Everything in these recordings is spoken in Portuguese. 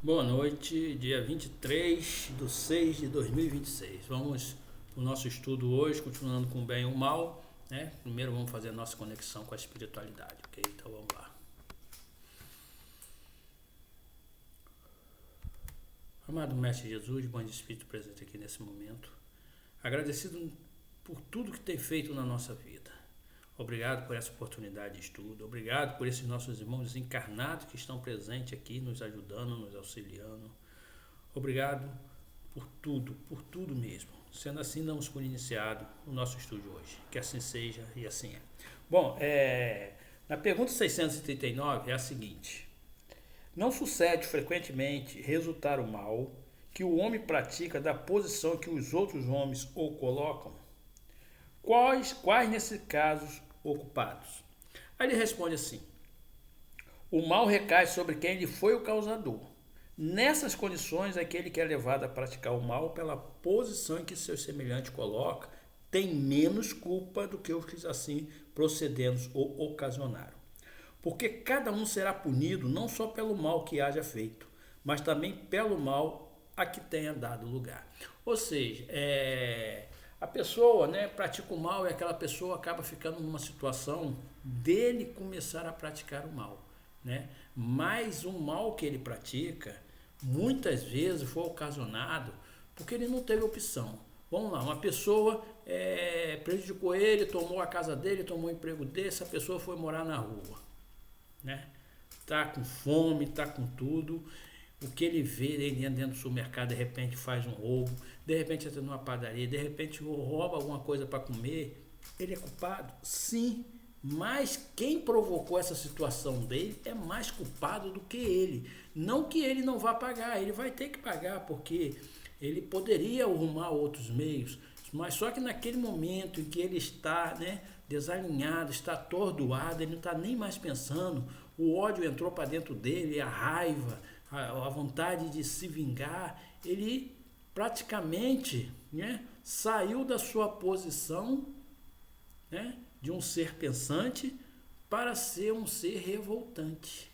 Boa noite, dia 23/6/2026. Vamos o nosso estudo hoje, continuando com o bem e o mal, né? Primeiro vamos fazer a nossa conexão com a espiritualidade, ok? Então vamos lá. Amado Mestre Jesus, bom Espírito presente aqui nesse momento, agradecido por tudo que tem feito na nossa vida. Obrigado por essa oportunidade de estudo, obrigado por esses nossos irmãos encarnados que estão presentes aqui, nos ajudando, nos auxiliando. Obrigado por tudo mesmo. Sendo assim, damos por iniciado o nosso estudo hoje. Que assim seja e assim é. Bom, na pergunta 639 é a seguinte: não sucede frequentemente resultar o mal que o homem pratica da posição que os outros homens o colocam? Quais nesses casos ocupados? Aí ele responde assim: o mal recai sobre quem lhe foi o causador. Nessas condições, aquele que é levado a praticar o mal pela posição em que seu semelhante coloca tem menos culpa do que os que assim procedendo ou ocasionaram. Porque cada um será punido não só pelo mal que haja feito, mas também pelo mal a que tenha dado lugar. Ou seja, a pessoa, né, pratica o mal e aquela pessoa acaba ficando numa situação dele começar a praticar o mal, né? Mas o mal que ele pratica muitas vezes foi ocasionado porque ele não teve opção. Vamos lá, uma pessoa prejudicou ele, tomou a casa dele, tomou o emprego dele, essa pessoa foi morar na rua, né? Tá com fome, tá com tudo. O que ele vê, ele entra dentro do supermercado, de repente faz um roubo, de repente entra numa padaria, de repente rouba alguma coisa para comer. Ele é culpado? Sim, mas quem provocou essa situação dele é mais culpado do que ele. Não que ele não vá pagar, ele vai ter que pagar, porque ele poderia arrumar outros meios, mas só que naquele momento em que ele está, né, desalinhado, está atordoado, ele não está nem mais pensando, o ódio entrou para dentro dele, a raiva, a vontade de se vingar, ele praticamente, né, saiu da sua posição, né, de um ser pensante para ser um ser revoltante,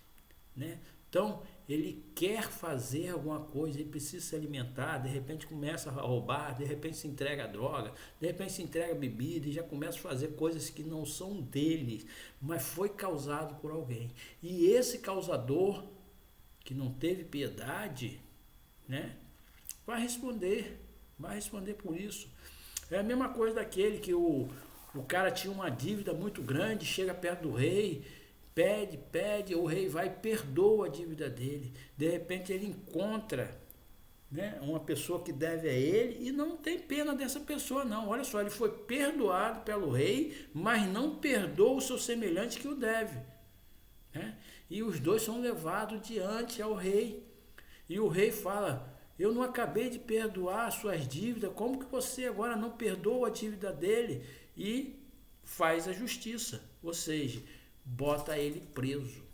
né? Então, ele quer fazer alguma coisa, ele precisa se alimentar, de repente começa a roubar, de repente se entrega a droga, de repente se entrega a bebida e já começa a fazer coisas que não são dele, mas foi causado por alguém. E esse causador, que não teve piedade, né, vai responder por isso. É a mesma coisa daquele que o cara tinha uma dívida muito grande, chega perto do rei, pede, o rei vai e perdoa a dívida dele. De repente ele encontra, né, uma pessoa que deve a ele e não tem pena dessa pessoa não. Olha só, ele foi perdoado pelo rei, mas não perdoa o seu semelhante que o deve, né? E os dois são levados diante ao rei. E o rei fala: eu não acabei de perdoar as suas dívidas, como que você agora não perdoa a dívida dele? E faz a justiça, ou seja, bota ele preso.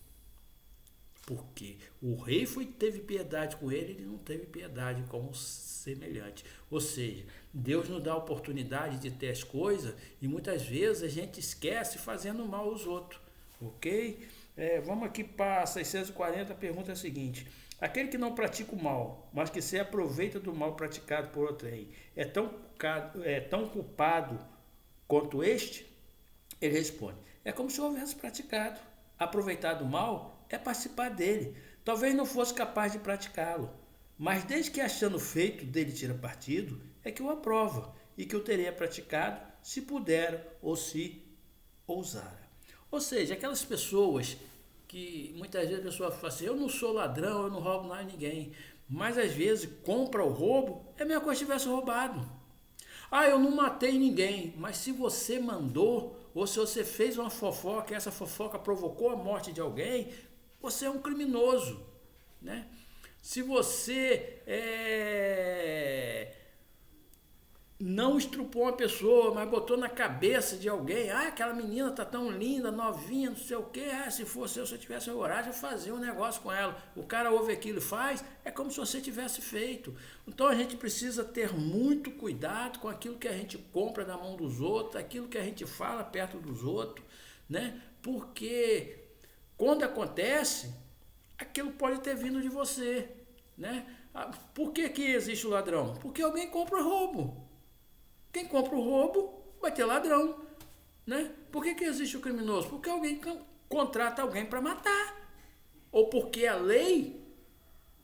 Porque o rei teve piedade com ele, ele não teve piedade com o semelhante. Ou seja, Deus nos dá a oportunidade de ter as coisas e muitas vezes a gente esquece fazendo mal aos outros. Ok? Vamos aqui para 640, a pergunta é a seguinte: aquele que não pratica o mal, mas que se aproveita do mal praticado por outrem, é tão culpado quanto este? Ele responde: é como se houvesse praticado. Aproveitar do mal é participar dele. Talvez não fosse capaz de praticá-lo, mas desde que achando feito dele tira partido, é que o aprova e que o teria praticado se puder ou se ousar. Ou seja, aquelas pessoas que muitas vezes a pessoa fala assim: eu não sou ladrão, eu não roubo nada de ninguém, mas às vezes compra o roubo, é a mesma coisa se tivesse roubado. Ah, eu não matei ninguém, mas se você mandou, ou se você fez uma fofoca e essa fofoca provocou a morte de alguém, você é um criminoso, né? Se você não estrupou uma pessoa, mas botou na cabeça de alguém: ah, aquela menina tá tão linda, novinha, não sei o que, se fosse eu, se eu tivesse coragem, eu fazia um negócio com ela. O cara ouve aquilo e faz, é como se você tivesse feito. Então a gente precisa ter muito cuidado com aquilo que a gente compra na mão dos outros, aquilo que a gente fala perto dos outros, né? Porque quando acontece, aquilo pode ter vindo de você, né? Por que existe o ladrão? Porque alguém compra o roubo. Quem compra o roubo vai ter ladrão, né? Por que existe o criminoso? Porque alguém contrata alguém para matar. Ou porque a lei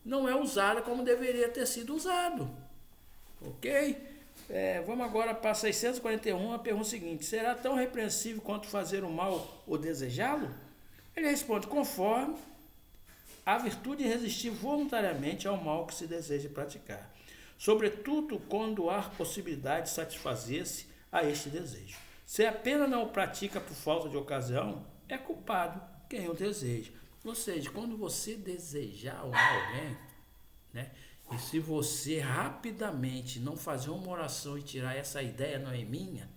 não é usada como deveria ter sido usado. Ok? Vamos agora para 641, a pergunta seguinte: será tão repreensível quanto fazer o mal ou desejá-lo? Ele responde: conforme a virtude de resistir voluntariamente ao mal que se deseja praticar, sobretudo quando há possibilidade de satisfazer-se a este desejo. Se apenas não o pratica por falta de ocasião, é culpado quem o deseja. Ou seja, quando você desejar alguém, né? E se você rapidamente não fazer uma oração e tirar essa ideia não é minha,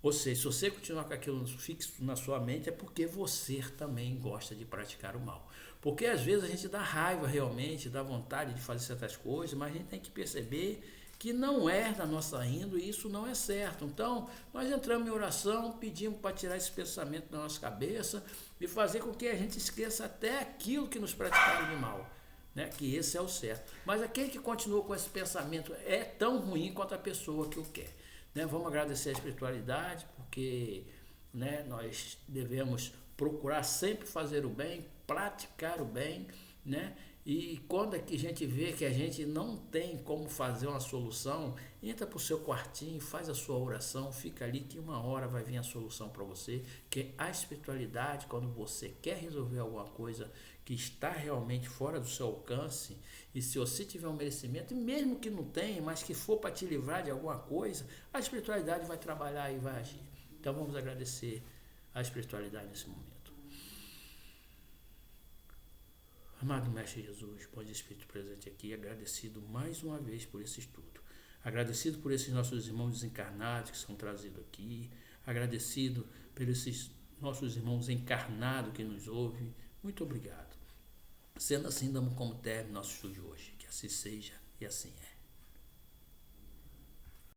ou seja, se você continuar com aquilo fixo na sua mente, é porque você também gosta de praticar o mal. Porque às vezes a gente dá raiva realmente, dá vontade de fazer certas coisas, mas a gente tem que perceber que não é da nossa índole e isso não é certo. Então, nós entramos em oração, pedimos para tirar esse pensamento da nossa cabeça e fazer com que a gente esqueça até aquilo que nos praticaram de mal. Né? Que esse é o certo. Mas aquele que continua com esse pensamento é tão ruim quanto a pessoa que o quer. Né? Vamos agradecer a espiritualidade, porque, né, nós devemos procurar sempre fazer o bem, praticar o bem, né? E quando é que a gente vê que a gente não tem como fazer uma solução, entra para o seu quartinho, faz a sua oração, fica ali que uma hora vai vir a solução para você, que a espiritualidade, quando você quer resolver alguma coisa que está realmente fora do seu alcance, e se você tiver um merecimento, e mesmo que não tenha, mas que for para te livrar de alguma coisa, a espiritualidade vai trabalhar e vai agir. Então vamos agradecer a espiritualidade nesse momento. Amado Mestre Jesus, Pai de Espírito presente aqui, agradecido mais uma vez por esse estudo. Agradecido por esses nossos irmãos desencarnados que são trazidos aqui. Agradecido por esses nossos irmãos encarnados que nos ouvem. Muito obrigado. Sendo assim, damos como término nosso estudo de hoje. Que assim seja e assim é.